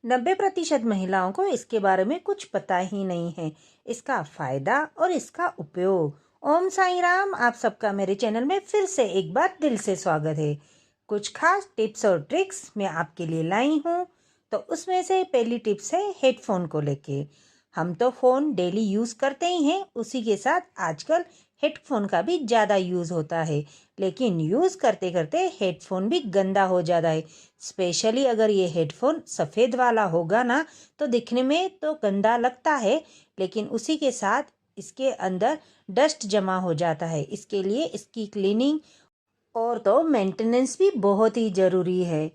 90% महिलाओं को इसके बारे में कुछ पता ही नहीं है, इसका फायदा और इसका उपयोग। ओम साईं राम, आप सबका मेरे चैनल में फिर से एक बार दिल से स्वागत है। कुछ खास टिप्स और ट्रिक्स मैं आपके लिए लाई हूँ। तो उसमें से पहली टिप्स है हेडफोन को लेके। हम तो फ़ोन डेली यूज़ करते ही हैं, उसी के साथ आजकल हेडफोन का भी ज़्यादा यूज़ होता है। लेकिन यूज़ करते करते हेडफोन भी गंदा हो जाता है। स्पेशली अगर ये हेडफोन सफ़ेद वाला होगा ना, तो दिखने में तो गंदा लगता है, लेकिन उसी के साथ इसके अंदर डस्ट जमा हो जाता है। इसके लिए इसकी क्लीनिंग और तो मेंटेनेंस भी बहुत ही ज़रूरी है।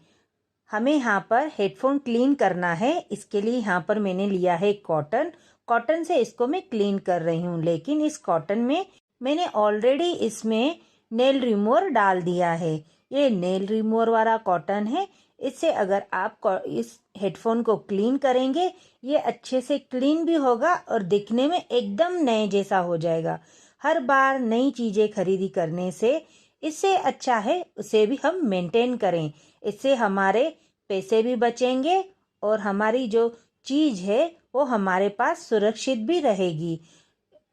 हमें यहाँ पर हेडफोन क्लीन करना है। इसके लिए यहाँ पर मैंने लिया है कॉटन से इसको मैं क्लीन कर रही हूँ। लेकिन इस कॉटन में मैंने ऑलरेडी इसमें नेल रिमूवर डाल दिया है। ये नेल रिमूवर वाला कॉटन है। इससे अगर आप इस हेडफोन को क्लीन करेंगे, ये अच्छे से क्लीन भी होगा और दिखने में एकदम नए जैसा हो जाएगा। हर बार नई चीज़ें खरीदी करने से इससे अच्छा है उसे भी हम मेंटेन करें। इससे हमारे पैसे भी बचेंगे और हमारी जो चीज़ है वो हमारे पास सुरक्षित भी रहेगी।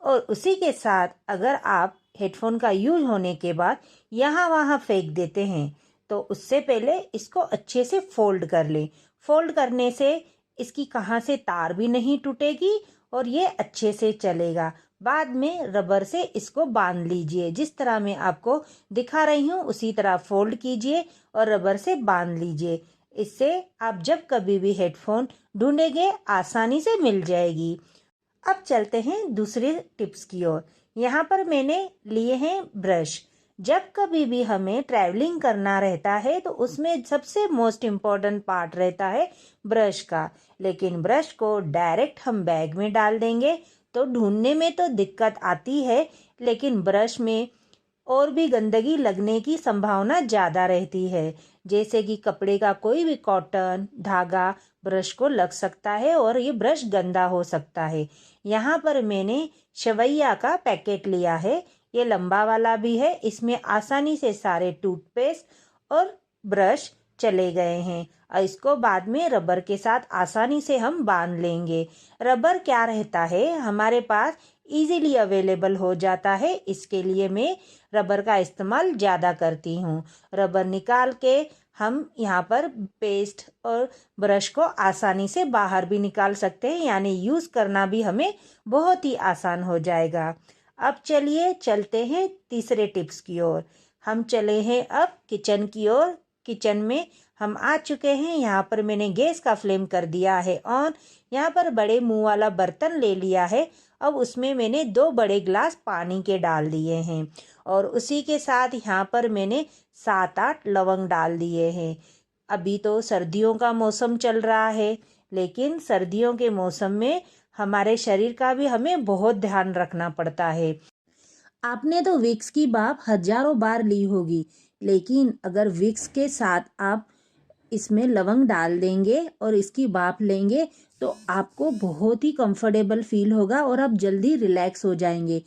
और उसी के साथ अगर आप हेडफोन का यूज होने के बाद यहाँ वहाँ फेंक देते हैं, तो उससे पहले इसको अच्छे से फोल्ड कर लें। फोल्ड करने से इसकी कहाँ से तार भी नहीं टूटेगी और ये अच्छे से चलेगा। बाद में रबर से इसको बांध लीजिए। जिस तरह मैं आपको दिखा रही हूँ उसी तरह फोल्ड कीजिए और रबर से बांध लीजिए। इससे आप जब कभी भी हेडफोन ढूंढेंगे आसानी से मिल जाएगी। अब चलते हैं दूसरे टिप्स की ओर। यहाँ पर मैंने लिए हैं ब्रश। जब कभी भी हमें ट्रैवलिंग करना रहता है तो उसमें सबसे मोस्ट इम्पॉर्टेंट पार्ट रहता है ब्रश का। लेकिन ब्रश को डायरेक्ट हम बैग में डाल देंगे तो ढूंढने में तो दिक्कत आती है, लेकिन ब्रश में और भी गंदगी लगने की संभावना ज़्यादा रहती है। जैसे कि कपड़े का कोई भी कॉटन धागा ब्रश को लग सकता है और ये ब्रश गंदा हो सकता है। यहाँ पर मैंने शवैया का पैकेट लिया है। ये लंबा वाला भी है। इसमें आसानी से सारे टूथपेस्ट और ब्रश चले गए हैं और इसको बाद में रबर के साथ आसानी से हम बांध लेंगे। रबर क्या रहता है, हमारे पास इजीली अवेलेबल हो जाता है। इसके लिए मैं रबर का इस्तेमाल ज़्यादा करती हूँ। रबर निकाल के हम यहाँ पर पेस्ट और ब्रश को आसानी से बाहर भी निकाल सकते हैं, यानी यूज़ करना भी हमें बहुत ही आसान हो जाएगा। अब चलिए चलते हैं तीसरे टिप्स की ओर। हम चले हैं अब किचन की ओर। किचन में हम आ चुके हैं। यहाँ पर मैंने गैस का फ्लेम कर दिया है ऑन। यहाँ पर बड़े मुंह वाला बर्तन ले लिया है। अब उसमें मैंने 2 बड़े गिलास पानी के डाल दिए हैं और उसी के साथ यहाँ पर मैंने 7-8 लवंग डाल दिए हैं। अभी तो सर्दियों का मौसम चल रहा है, लेकिन सर्दियों के मौसम में हमारे शरीर का भी हमें बहुत ध्यान रखना पड़ता है। आपने तो विक्स की भाप हजारों बार ली होगी, लेकिन अगर विक्स के साथ आप इसमें लवंग डाल देंगे और इसकी भाप लेंगे तो आपको बहुत ही कंफर्टेबल फील होगा और आप जल्दी रिलैक्स हो जाएंगे।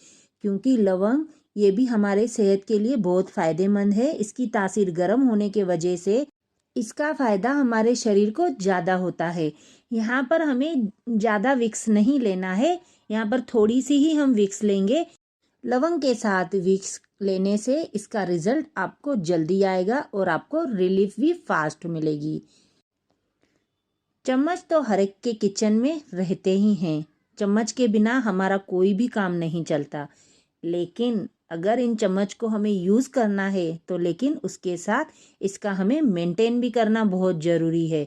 क्योंकि लवंग ये भी हमारे सेहत के लिए बहुत फ़ायदेमंद है। इसकी तासीर गर्म होने के वजह से इसका फ़ायदा हमारे शरीर को ज़्यादा होता है। यहाँ पर हमें ज़्यादा विक्स नहीं लेना है, यहाँ पर थोड़ी सी ही हम विक्स लेंगे। लवंग के साथ विक्स लेने से इसका रिजल्ट आपको जल्दी आएगा और आपको रिलीफ भी फास्ट मिलेगी। चम्मच तो हर एक के किचन में रहते ही हैं। चम्मच के बिना हमारा कोई भी काम नहीं चलता। लेकिन अगर इन चम्मच को हमें यूज़ करना है तो लेकिन उसके साथ इसका हमें मेंटेन भी करना बहुत ज़रूरी है।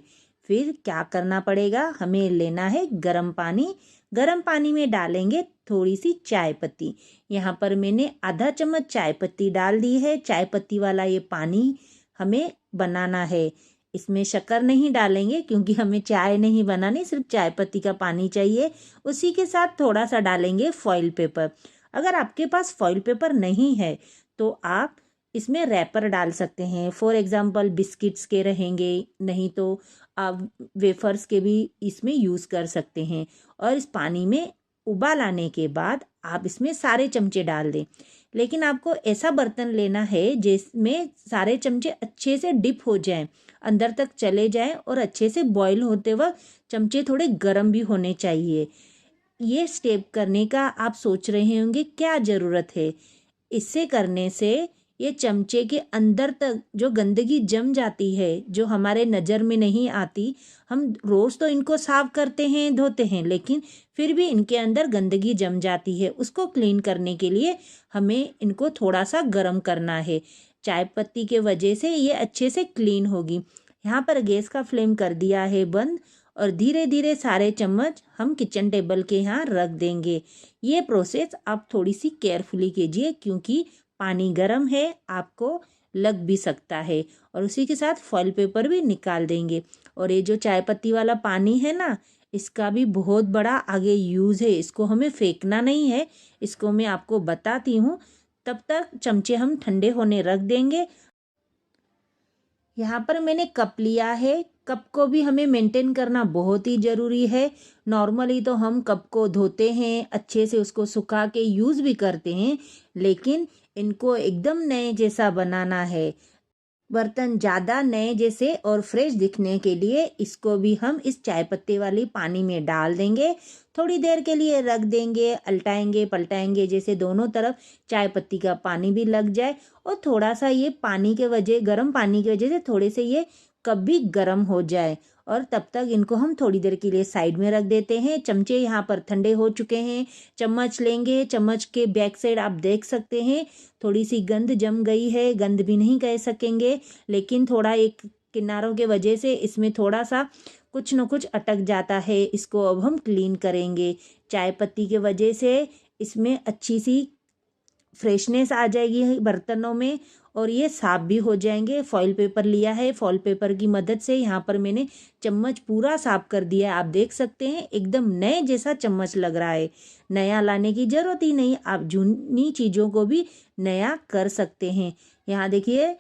फिर क्या करना पड़ेगा, हमें लेना है गर्म पानी। गर्म पानी में डालेंगे थोड़ी सी चाय पत्ती। यहाँ पर मैंने आधा चम्मच चाय पत्ती डाल दी है। चाय पत्ती वाला ये पानी हमें बनाना है। इसमें शक्कर नहीं डालेंगे क्योंकि हमें चाय नहीं बनानी, सिर्फ चाय पत्ती का पानी चाहिए। उसी के साथ थोड़ा सा डालेंगे फॉइल पेपर। अगर आपके पास फॉइल पेपर नहीं है तो आप इसमें रैपर डाल सकते हैं। फॉर एग्जांपल बिस्किट्स के रहेंगे, नहीं तो आप वेफर्स के भी इसमें यूज़ कर सकते हैं। और इस पानी में उबाल आने के बाद आप इसमें सारे चमचे डाल दें। लेकिन आपको ऐसा बर्तन लेना है जिसमें सारे चमचे अच्छे से डिप हो जाएं, अंदर तक चले जाएं और अच्छे से बॉईल होते वक्त चमचे थोड़े गर्म भी होने चाहिए। ये स्टेप करने का आप सोच रहे होंगे क्या ज़रूरत है। इससे करने से ये चमचे के अंदर तक जो गंदगी जम जाती है, जो हमारे नज़र में नहीं आती, हम रोज़ तो इनको साफ करते हैं, धोते हैं, लेकिन फिर भी इनके अंदर गंदगी जम जाती है। उसको क्लीन करने के लिए हमें इनको थोड़ा सा गर्म करना है। चाय पत्ती के वजह से ये अच्छे से क्लीन होगी। यहाँ पर गैस का फ्लेम कर दिया है बंद और धीरे धीरे सारे चम्मच हम किचन टेबल के यहाँ रख देंगे। ये प्रोसेस आप थोड़ी सी केयरफुली कीजिए क्योंकि पानी गर्म है, आपको लग भी सकता है। और उसी के साथ फॉइल पेपर भी निकाल देंगे। और ये जो चाय पत्ती वाला पानी है ना, इसका भी बहुत बड़ा आगे यूज़ है। इसको हमें फेंकना नहीं है, इसको मैं आपको बताती हूँ। तब तक चमचे हम ठंडे होने रख देंगे। यहाँ पर मैंने कप लिया है। कप को भी हमें मेंटेन करना बहुत ही ज़रूरी है। नॉर्मली तो हम कप को धोते हैं, अच्छे से उसको सुखा के यूज़ भी करते हैं, लेकिन इनको एकदम नए जैसा बनाना है। बर्तन ज़्यादा नए जैसे और फ्रेश दिखने के लिए इसको भी हम इस चाय पत्ती वाली पानी में डाल देंगे। थोड़ी देर के लिए रख देंगे, अलटाएंगे पलटाएंगे, जैसे दोनों तरफ चाय पत्ती का पानी भी लग जाए। और थोड़ा सा ये पानी के वजह, गर्म पानी की वजह से थोड़े से ये कप भी गर्म हो जाए। और तब तक इनको हम थोड़ी देर के लिए साइड में रख देते हैं। चमचे यहाँ पर ठंडे हो चुके हैं। चम्मच लेंगे, चम्मच के बैक साइड आप देख सकते हैं थोड़ी सी गंद जम गई है। गंद भी नहीं कह सकेंगे, लेकिन थोड़ा एक किनारों के वजह से इसमें थोड़ा सा कुछ न कुछ अटक जाता है। इसको अब हम क्लीन करेंगे। चाय पत्ती के वजह से इसमें अच्छी सी फ्रेशनेस आ जाएगी बर्तनों में और ये साफ भी हो जाएंगे। फॉइल पेपर लिया है, फॉइल पेपर की मदद से यहाँ पर मैंने चम्मच पूरा साफ कर दिया है। आप देख सकते हैं एकदम नए जैसा चम्मच लग रहा है। नया लाने की ज़रूरत ही नहीं, आप जूनी चीज़ों को भी नया कर सकते हैं। यहाँ देखिए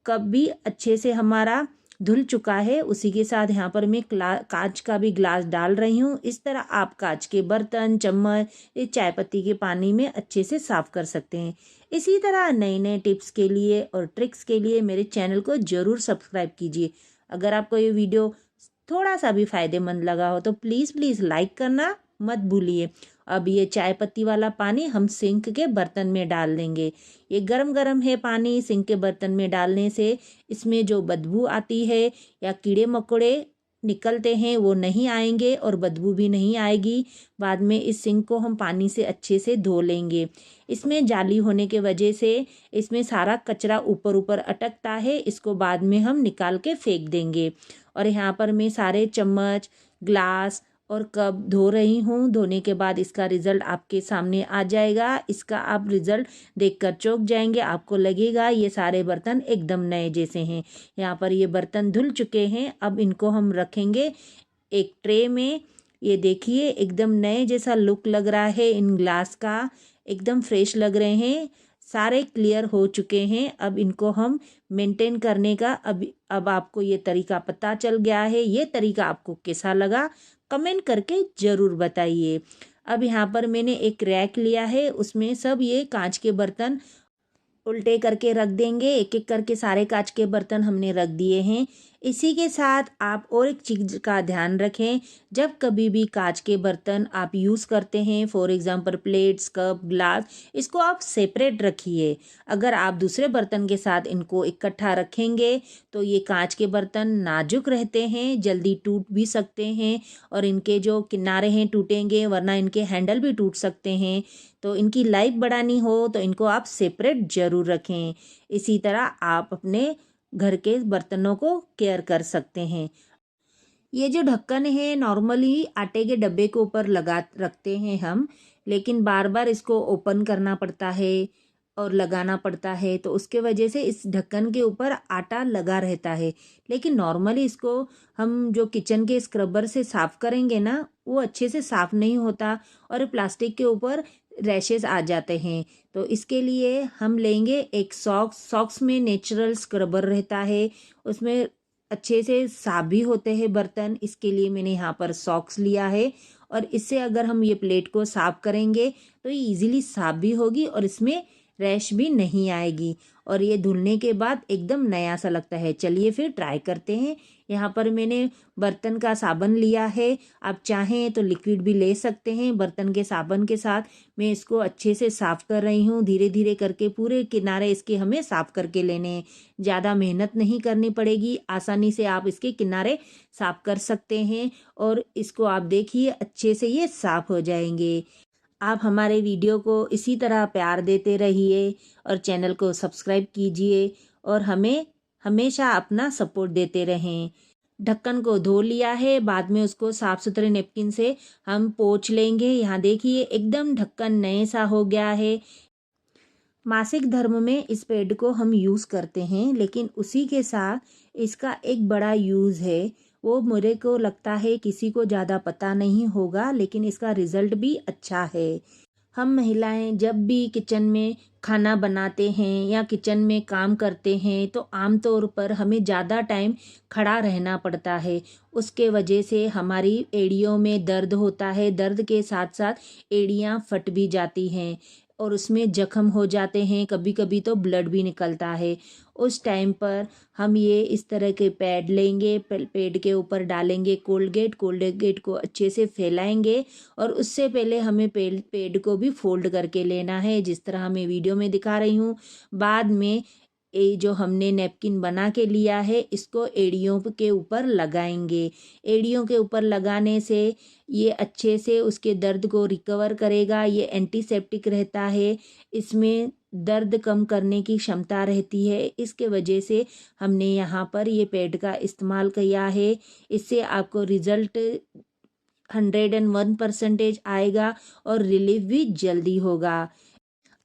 कप भी अच्छे से हमारा धुल चुका है। उसी के साथ यहाँ पर मैं कांच का भी ग्लास डाल रही हूँ। इस तरह आप कांच के बर्तन, चम्मच, ये चाय पत्ती के पानी में अच्छे से साफ कर सकते हैं। इसी तरह नए नए टिप्स के लिए और ट्रिक्स के लिए मेरे चैनल को ज़रूर सब्सक्राइब कीजिए। अगर आपको ये वीडियो थोड़ा सा भी फ़ायदेमंद लगा हो तो प्लीज़ लाइक करना मत भूलिए। अब ये चाय पत्ती वाला पानी हम सिंक के बर्तन में डाल देंगे। ये गरम गरम है पानी। सिंक के बर्तन में डालने से इसमें जो बदबू आती है या कीड़े मकोड़े निकलते हैं वो नहीं आएंगे और बदबू भी नहीं आएगी। बाद में इस सिंक को हम पानी से अच्छे से धो लेंगे। इसमें जाली होने के वजह से इसमें सारा कचरा ऊपर ऊपर अटकता है। इसको बाद में हम निकाल के फेंक देंगे। और यहाँ पर मैं सारे चम्मच, ग्लास और कप धो रही हूँ। धोने के बाद इसका रिज़ल्ट आपके सामने आ जाएगा। इसका आप रिज़ल्ट देखकर चौंक जाएंगे। आपको लगेगा ये सारे बर्तन एकदम नए जैसे हैं। यहाँ पर ये बर्तन धुल चुके हैं। अब इनको हम रखेंगे एक ट्रे में। ये देखिए एकदम नए जैसा लुक लग रहा है। इन ग्लास का एकदम फ्रेश लग रहे हैं। सारे क्लियर हो चुके हैं। अब इनको हम मेंटेन करने का अब आपको ये तरीका पता चल गया है। ये तरीका आपको कैसा लगा कमेंट करके ज़रूर बताइए। अब यहाँ पर मैंने एक रैक लिया है, उसमें सब ये कांच के बर्तन उल्टे करके रख देंगे। एक एक करके सारे कांच के बर्तन हमने रख दिए हैं। इसी के साथ आप और एक चीज़ का ध्यान रखें, जब कभी भी कांच के बर्तन आप यूज़ करते हैं, for example plates, cup, glass, इसको आप सेपरेट रखिए। अगर आप दूसरे बर्तन के साथ इनको इकट्ठा रखेंगे तो ये कांच के बर्तन नाजुक रहते हैं, जल्दी टूट भी सकते हैं और इनके जो किनारे हैं टूटेंगे, वरना इनके हैंडल भी टूट सकते हैं। तो इनकी लाइफ बढ़ानी हो तो इनको आप सेपरेट ज़रूर रखें। इसी तरह आप अपने घर के बर्तनों को केयर कर सकते हैं। ये जो ढक्कन है नॉर्मली आटे के डब्बे के ऊपर लगा रखते हैं हम, लेकिन बार बार इसको ओपन करना पड़ता है और लगाना पड़ता है, तो उसके वजह से इस ढक्कन के ऊपर आटा लगा रहता है। लेकिन नॉर्मली इसको हम जो किचन के स्क्रबर से साफ़ करेंगे ना, वो अच्छे से साफ़ नहीं होता और प्लास्टिक के ऊपर रैशेस आ जाते हैं। तो इसके लिए हम लेंगे एक सॉक्स में नेचुरल स्क्रबर रहता है, उसमें अच्छे से साफ भी होते हैं बर्तन। इसके लिए मैंने यहाँ पर सॉक्स लिया है और इससे अगर हम ये प्लेट को साफ करेंगे तो ये इजीली साफ भी होगी और इसमें रैश भी नहीं आएगी और ये धुलने के बाद एकदम नया सा लगता है। चलिए फिर ट्राई करते हैं। यहाँ पर मैंने बर्तन का साबुन लिया है, आप चाहें तो लिक्विड भी ले सकते हैं। बर्तन के साबुन के साथ मैं इसको अच्छे से साफ़ कर रही हूँ। धीरे धीरे करके पूरे किनारे इसके हमें साफ़ करके लेने हैं। ज़्यादा मेहनत नहीं करनी पड़ेगी, आसानी से आप इसके किनारे साफ़ कर सकते हैं और इसको आप देखिए अच्छे से ये साफ़ हो जाएंगे। आप हमारे वीडियो को इसी तरह प्यार देते रहिए और चैनल को सब्सक्राइब कीजिए और हमें हमेशा अपना सपोर्ट देते रहें। ढक्कन को धो लिया है, बाद में उसको साफ़ सुथरे नेपकिन से हम पोंछ लेंगे। यहाँ देखिए एकदम ढक्कन नए सा हो गया है। मासिक धर्म में इस पैड को हम यूज़ करते हैं, लेकिन उसी के साथ इसका एक बड़ा यूज़ है। वो मेरे को लगता है किसी को ज़्यादा पता नहीं होगा, लेकिन इसका रिज़ल्ट भी अच्छा है। हम महिलाएं जब भी किचन में खाना बनाते हैं या किचन में काम करते हैं तो आमतौर पर हमें ज़्यादा टाइम खड़ा रहना पड़ता है। उसके वजह से हमारी एड़ियों में दर्द होता है, दर्द के साथ साथ एड़ियाँ फट भी जाती हैं और उसमें जख्म हो जाते हैं, कभी कभी तो ब्लड भी निकलता है। उस टाइम पर हम ये इस तरह के पैड लेंगे, पैड के ऊपर डालेंगे कोलगेट को अच्छे से फैलाएंगे और उससे पहले हमें पैड को भी फोल्ड करके लेना है, जिस तरह मैं वीडियो में दिखा रही हूँ। बाद में ये जो हमने नैपकिन बना के लिया है इसको एड़ियों के ऊपर लगाएंगे। एड़ियों के ऊपर लगाने से ये अच्छे से उसके दर्द को रिकवर करेगा। ये एंटीसेप्टिक रहता है, इसमें दर्द कम करने की क्षमता रहती है। इसके वजह से हमने यहाँ पर ये पैड का इस्तेमाल किया है। इससे आपको रिज़ल्ट 101% आएगा और रिलीफ भी जल्दी होगा।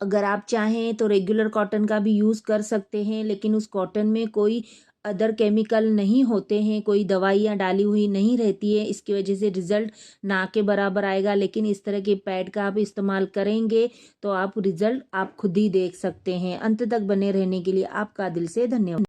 अगर आप चाहें तो रेगुलर कॉटन का भी यूज़ कर सकते हैं, लेकिन उस कॉटन में कोई अदर केमिकल नहीं होते हैं, कोई दवाइयाँ डाली हुई नहीं रहती है। इसकी वजह से रिज़ल्ट ना के बराबर आएगा। लेकिन इस तरह के पैड का आप इस्तेमाल करेंगे तो आप रिज़ल्ट आप खुद ही देख सकते हैं। अंत तक बने रहने के लिए आपका दिल से धन्यवाद।